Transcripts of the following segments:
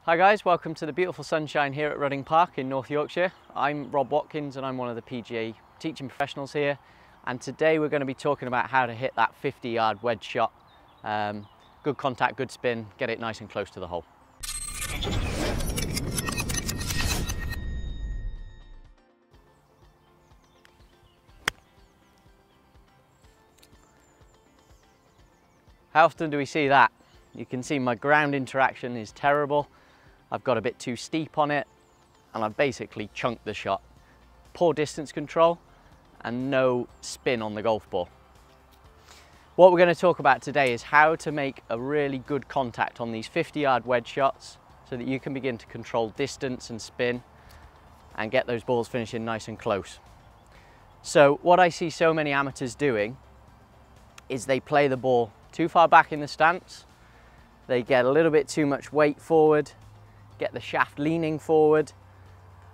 Hi guys, welcome to the beautiful sunshine here at Rudding Park in North Yorkshire. I'm Rob Watkins and I'm one of the PGA teaching professionals here, and today we're going to be talking about how to hit that 50-yard wedge shot. Good contact, good spin, get it nice and close to the hole. How often do we see that? You can see my ground interaction is terrible. I've got a bit too steep on it and I've basically chunked the shot. Poor distance control and no spin on the golf ball. What we're going to talk about today is how to make a really good contact on these 50-yard wedge shots so that you can begin to control distance and spin and get those balls finishing nice and close. So what I see so many amateurs doing is they play the ball too far back in the stance, they get a little bit too much weight forward, get the shaft leaning forward,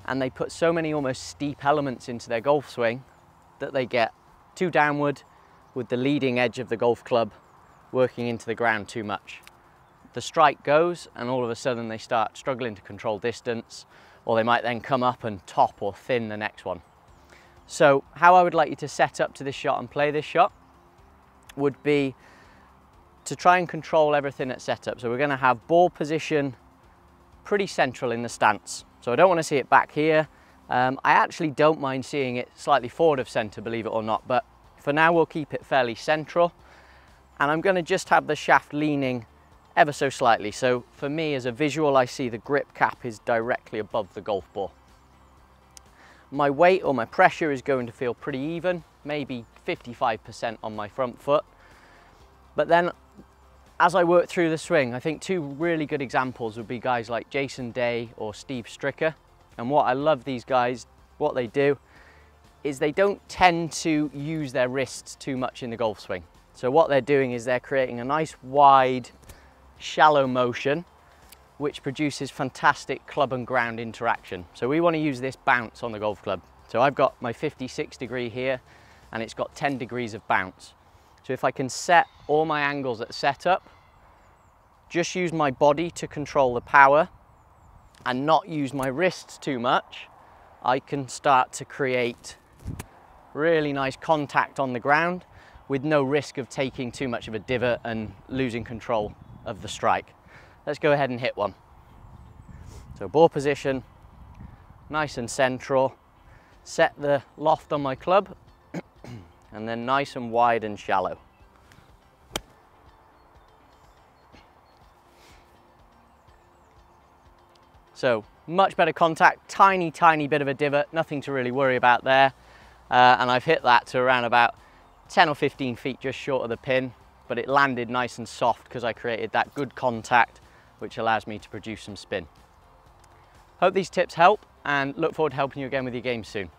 and they put so many almost steep elements into their golf swing that they get too downward with the leading edge of the golf club working into the ground too much. The strike goes and all of a sudden they start struggling to control distance, or they might then come up and top or thin the next one. So how I would like you to set up to this shot and play this shot would be to try and control everything at setup. So we're going to have ball position pretty central in the stance. So I don't want to see it back here. I actually don't mind seeing it slightly forward of center, believe it or not, but for now we'll keep it fairly central. And I'm going to just have the shaft leaning ever so slightly. So for me as a visual, I see the grip cap is directly above the golf ball. My weight or my pressure is going to feel pretty even, maybe 55% on my front foot. But then as I work through the swing, I think two really good examples would be guys like Jason Day or Steve Stricker. And what I love these guys, what they do is they don't tend to use their wrists too much in the golf swing. So what they're doing is they're creating a nice wide, shallow motion, which produces fantastic club and ground interaction. So we want to use this bounce on the golf club. So I've got my 56 degree here and it's got 10 degrees of bounce. So if I can set all my angles at setup, just use my body to control the power and not use my wrists too much, I can start to create really nice contact on the ground with no risk of taking too much of a divot and losing control of the strike. Let's go ahead and hit one. So ball position, nice and central, set the loft on my club, and then nice and wide and shallow. So much better contact, tiny bit of a divot, nothing to really worry about there. And I've hit that to around about 10 or 15 feet just short of the pin, but it landed nice and soft because I created that good contact, which allows me to produce some spin. Hope these tips help and look forward to helping you again with your game soon.